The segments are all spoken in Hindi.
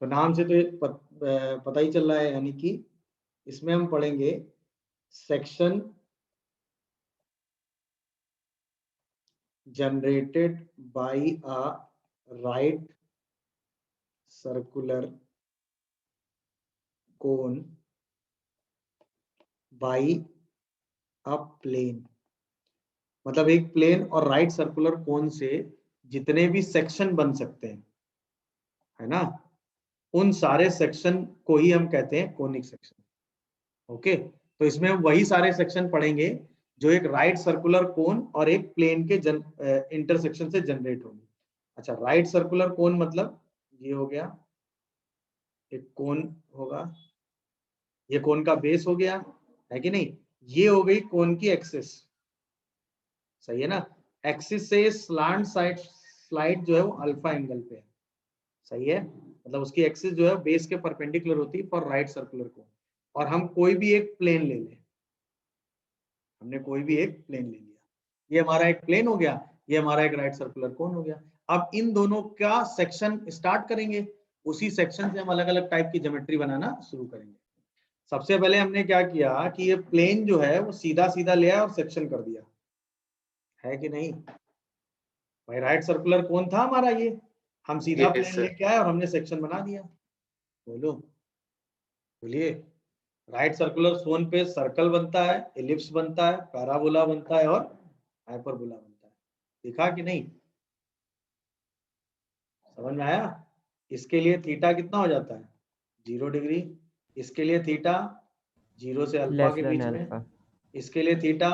तो नाम से तो ये पता ही चल रहा है, यानी कि इसमें हम पढ़ेंगे section generated by a right circular cone by a plane। मतलब एक प्लेन और राइट सर्कुलर कोन से जितने भी सेक्शन बन सकते हैं, है ना, उन सारे सेक्शन को ही हम कहते हैं कोनिक सेक्शन। ओके, तो इसमें हम वही सारे सेक्शन पढ़ेंगे जो एक राइट सर्कुलर कोन और एक प्लेन के इंटरसेक्शन से जनरेट होंगे। अच्छा, राइट सर्कुलर कोन मतलब ये हो गया, एक कोन होगा, ये कोन का बेस हो गया, है कि नहीं, ये हो गई कोन की एक्सिस, सही है ना। एक्सिस से स्लांट स्लाइड जो है वो अल्फा एंगल पे है, सही है, मतलब उसकी एक्सिस जो है बेस के परपेंडिकुलर होती है फॉर राइट सर्कुलर कोन। और हम कोई भी एक प्लेन ले लें, हमने कोई भी एक प्लेन ले लिया, ये हमारा एक प्लेन हो गया, ये हमारा एक राइट सर्कुलर कोन हो गया। अब इन दोनों का सेक्शन स्टार्ट करेंगे, उसी सेक्शन से हम अलग अलग टाइप की ज्योमेट्री बनाना शुरू करेंगे। सबसे पहले हमने क्या किया कि ये प्लेन जो है वो सीधा सीधा ले आया और सेक्शन कर दिया, है कि नहीं भाई। राइट सर्कुलर कोन था हमारा, ये हम सीधा प्लेन लेके आए और हमने सेक्शन बना दिया। बोलो, बोलिए। राइट सर्कुलर कोन पे सर्कल बनता है, एलिप्स बनता है, पैराबोला बनता है और हाइपरबोला बनता है। दिखा कि नहीं, समझ में आया। इसके लिए थीटा कितना हो जाता है, 0 डिग्री। इसके लिए थीटा 0 से अल्फा के बीच में। इसके लिए थीटा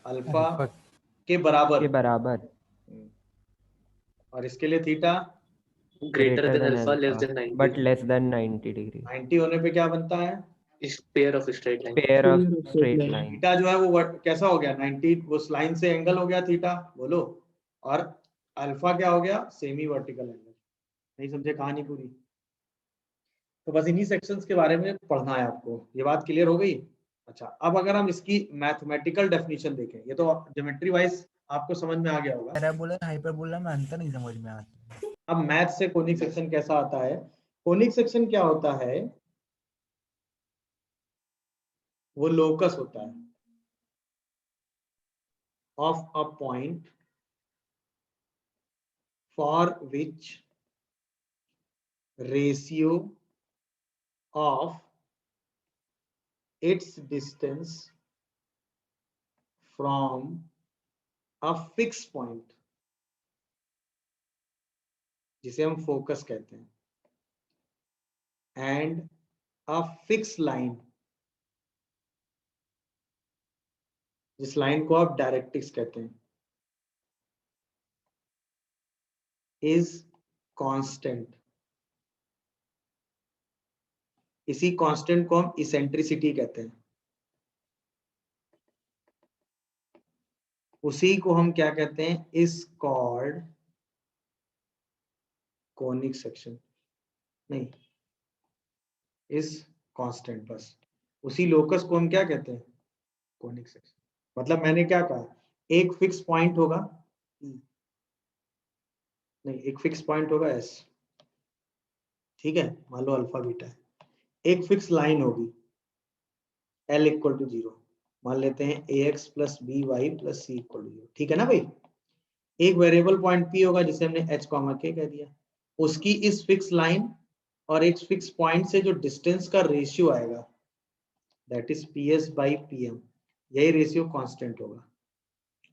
अल्फा के बराबर। और इसके लिए theta greater than alpha less than 90 but less than 90 degree. 90 होने पे क्या बनता है, pair of straight line. Pair of straight line. Theta जो है वो कैसा हो गया, 90, वो लाइन से एंगल हो गया थीटा, बोलो। और अल्फा क्या हो गया, सेमी वर्टिकल एंगल। नहीं समझे कहानी पूरी। तो बस इन्हीं सेक्शंस के बारे में पढ़ना है आपको, ये बात क्लियर हो गई। अच्छा, अब अगर हम इसकी मैथमेटिकल डेफिनेशन देखें, ये तो ज्योमेट्री वाइज आपको समझ में आ गया होगा। पैराबोला हाइपरबोला में अंतर नहीं समझ में आता। अब मैथ से कोनिक सेक्शन कैसा आता है, कोनिक सेक्शन क्या होता है, वो लोकस होता है of a point for which ratio of its distance from a fixed point, जिसे हम फोकस कहते हैं, and a fixed line, जिस लाइन को आप डायरेक्ट्रिक्स कहते हैं, is constant। इसी कांस्टेंट को हम इसेंट्रिसिटी कहते हैं। उसी को हम क्या कहते हैं, इज कॉल्ड कोनिक सेक्शन। नहीं, इज कांस्टेंट, बस उसी लोकस को हम क्या कहते हैं, कोनिक सेक्शन। मतलब मैंने क्या कहा, एक फिक्स पॉइंट होगा, नहीं एक फिक्स पॉइंट होगा एस, ठीक है, मान लो अल्फा बीटा है। एक फिक्स लाइन होगी L इक्वल टू 0, मान लेते हैं ax plus B Y plus C equal to 0, ठीक है ना भाई। एक वेरिएबल पॉइंट P होगा जिसे हमने h कॉमा k कह दिया, उसकी इस फिक्स लाइन और एक फिक्स पॉइंट से जो डिस्टेंस का रेशियो आएगा, that is PS by PM, यही रेशियो कांस्टेंट होगा।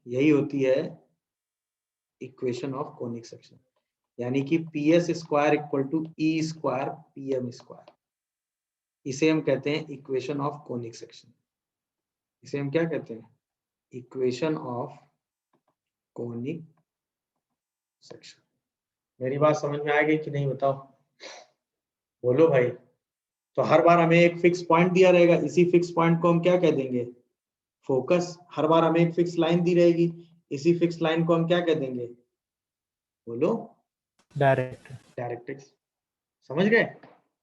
यही होती है इक्वेशन ऑफ कोनिक सेक्शन, यानी कि PS square equal to E square PM square. इसे हम कहते हैं इक्वेशन ऑफ कोनिक सेक्शन। इसे हम क्या कहते हैं, इक्वेशन ऑफ कोनिक सेक्शन। मेरी बात समझ में आ गई कि नहीं, बताओ, बोलो भाई। तो हर बार हमें एक फिक्स पॉइंट दिया रहेगा, इसी फिक्स पॉइंट को हम क्या कह देंगे, फोकस। हर बार हमें एक फिक्स लाइन दी रहेगी, इसी फिक्स लाइन को हम क्या कह देंगे, बोलो, डायरेक्ट्रिक्स। समझ गए।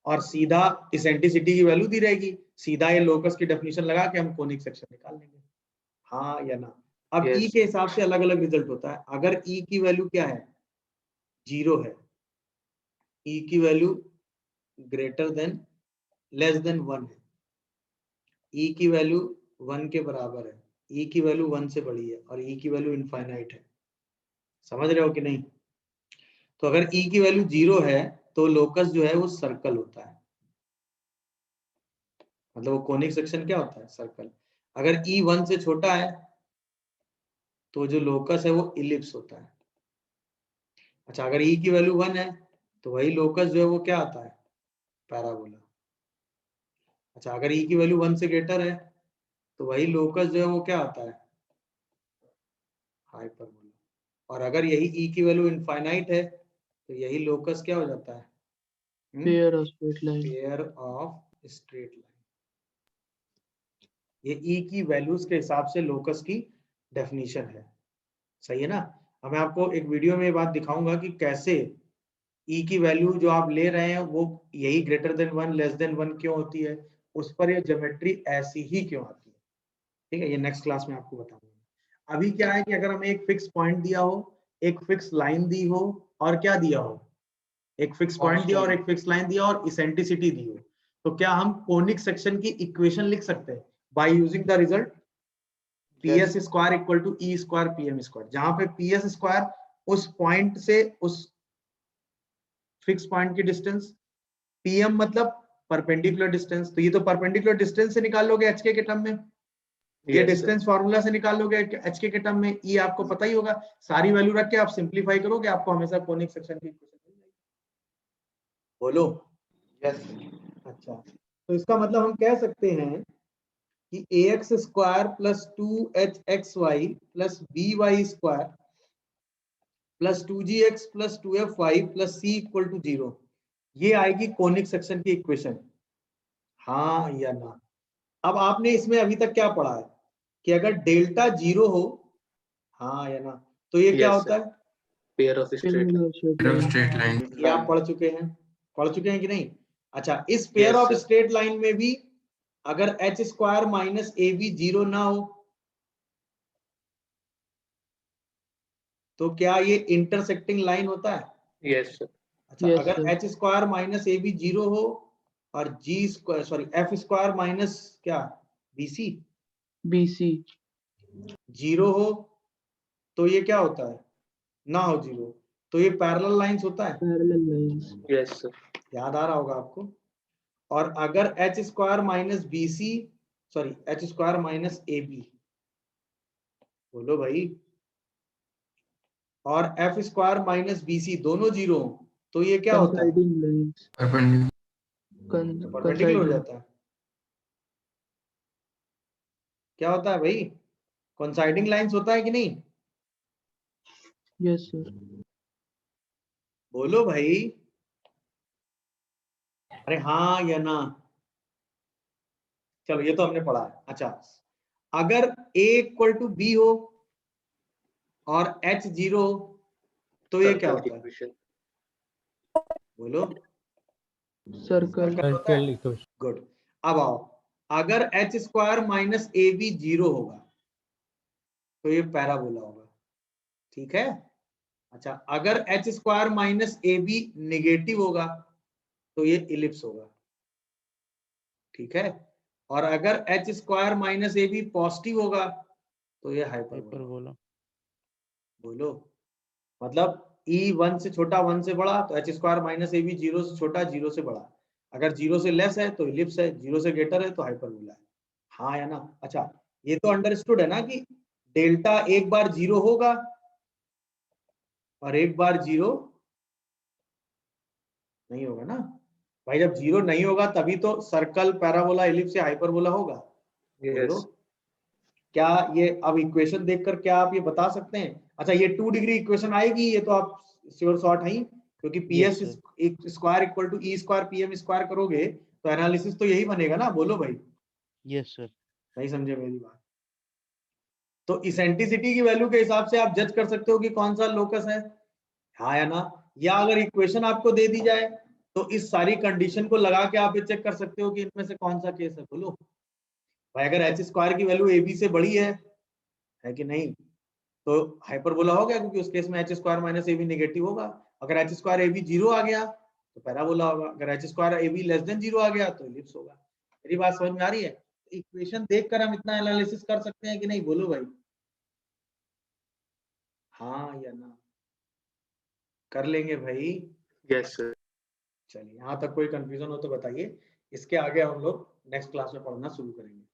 और सीधा इसेंट्रिसिटी की वैल्यू दी रहेगी, सीधा ये लोकस की डेफिनेशन लगा के हम कोनिक सेक्शन निकाल लेंगे, हाँ या ना। अब ई के हिसाब से अलग अलग रिजल्ट होता है। अगर ई की वैल्यू क्या है, 0 है, ई की value greater than less than 1 है, ई की वैल्यू 1 के बराबर है, ई की वैल्यू 1 से बड़ी है और ई की वैल्यू इनफाइनाइट है, समझ रहे हो कि नहीं? तो अगर ई की वैल्यू 0 है तो लोकस जो है वो सर्कल होता है, मतलब वो कोनिक सेक्शन क्या होता है? सर्कल। अगर ई 1 से छोटा है तो जो लोकस है वो इलिप्स होता है। अच्छा, अगर ई की वैल्यू 1 है तो वही लोकस जो है वो क्या आता है? पैराबोला। अच्छा, अगर ई की वैल्यू 1 से ग्रेटर है तो वही लोकस जो है वो क्या आता है? हाइपरबोला। और अगर यही ई की वैल्यू इनफाइनाइट है तो यही लोकस क्या हो जाता है? Pair of straight line. Pair of straight line. ये ई की वैल्यूज के हिसाब से लोकस की डेफिनेशन है, सही है ना? अब मैं आपको एक वीडियो में ये बात दिखाऊंगा कि कैसे ई की वैल्यू जो आप ले रहे हैं वो यही ग्रेटर देन 1 लेस देन 1 क्यों होती है, उस पर ये ज्योमेट्री ऐसी ही क्यों आती है। ठीक है, ये नेक्स्ट क्लास में आपको बताऊंगा। अभी क्या है कि अगर हमें एक फिक्स पॉइंट दिया हो, एक फिक्स लाइन दी हो और क्या दिया हो, एक फिक्स पॉइंट दिया और एक फिक्स लाइन दिया और इसेंट्रिसिटी दी हो, तो क्या हम कोनिक सेक्शन की इक्वेशन लिख सकते हैं by using the result PS square equal to E square PM square, जहां पे PS स्क्वायर उस पॉइंट से उस फिक्स पॉइंट की डिस्टेंस, PM मतलब परपेंडिकुलर डिस्टेंस, तो ये तो परपेंडिकुलर डिस्टेंस से निकाल लोगे HK के टर्म में, ये डिस्टेंस फार्मूला से निकाल लोगे HK के टर्म में, ये आपको पता ही होगा। सारी वैल्यू रख के आप सिंपलीफाई करोगे, आपको हमेशा कोनिक सेक्शन की इक्वेशन मिल जाएगी। बोलो यस। अच्छा, तो इसका मतलब हम कह सकते हैं कि ax square plus 2hxy plus by square plus 2gx plus 2fy plus c equal to 0, ये आएगी कोनिक सेक्शन की इक्वेशन, हाँ या ना? अब आपने इसमें अभी तक क्या पढ़ा है कि अगर डेल्टा 0 हो, हाँ या ना, तो ये क्या होता है? Pair of straight line. ये आप पढ़ चुके हैं कि नहीं? अच्छा, इस पेयर ऑफ स्ट्रेट लाइन में भी अगर H square minus A B 0 ना हो तो क्या ये इंटरसेक्टिंग लाइन होता है? Yes sir. अच्छा, अगर H square minus A B 0 हो और G square sorry F square minus क्या बीसी 0 हो तो ये क्या होता है? ना हो 0, तो ये पैरेलल लाइंस होता है। Yes sir. याद आ रहा होगा आपको। और अगर H square minus BC sorry H square minus A B, बोलो भाई, और एफ स्क्वायर माइनस बीसी दोनों 0 हो तो ये क्या होता है? परपेंडिकुलर हो जाता है। क्या होता है भाई? कोइंसाइडिंग लाइंस होता है कि नहीं? Yes sir. बोलो भाई, अरे हाँ या ना? चलो ये तो हमने पढ़ा है। अच्छा, अगर a इक्वल टू बी हो और h 0 हो तो ये क्या होता है? बोलो सर्कल। गुड। अब आओ, अगर h square minus A B 0 होगा तो ये पैराबोला होगा, ठीक है? अच्छा, अगर h square minus A B negative होगा तो ये इलिप्स होगा, ठीक है? और अगर h square minus A B positive होगा तो ये हाइपरबोला। बोलो, मतलब e1 से छोटा 1 से बड़ा तो h square minus A B 0 से छोटा 0 से बड़ा, अगर 0 से लेस है तो इलिप्स है, 0 से ग्रेटर है तो हाइपरबोला है, हाँ या ना? अच्छा, ये तो अंडरस्टूड है ना कि डेल्टा एक बार 0 होगा और एक बार 0 नहीं होगा ना भाई? जब 0 नहीं होगा तभी तो सर्कल, पैराबोला, इलिप्स या हाइपरबोला होगा। बोलो, क्या ये अब इक्वेशन देखकर क्या आप ये बता सकते हैं? अच्छा, ये 2 डिग्री इक्वेशन आएगी, ये तो आप श्योर शॉर्ट है, क्योंकि PS square equal to E square PM square करोगे तो एनालिसिस तो यही बनेगा ना। बोलो भाई। Yes sir. नहीं समझे मेरी बात? तो इसेंट्रिसिटी की वैल्यू के हिसाब से आप जज कर सकते हो कि कौन सा लोकस है, हाँ या ना? या अगर इक्वेशन आपको दे दी जाए तो इस सारी कंडीशन को लगा के आप ये चेक कर सकते हो कि इनमें से कौन सा केस है। बोलो भाई, अगर एच स्क्वायर की वैल्यू ए बी से बड़ी है कि नहीं, तो हाइपरबोला हो गया, क्योंकि उस केस में H square minus A B negative होगा। अगर एच स्क्वायर ए बी 0 आ गया तो पैराबोला होगा। अगर H square A B less than 0 आ गया तो इलिप्स होगा। मेरी बात समझ में आ रही है? इक्वेशन देखकर हम इतना एनालिसिस कर सकते हैं कि नहीं, बोलो भाई, हाँ या ना? कर लेंगे भाई। Yes sir. चलिए, यहाँ तक कोई कंफ्यूजन हो तो बताइए, इसके आगे हम लोग नेक्स्ट क्लास में पढ़ना शुरू करेंगे।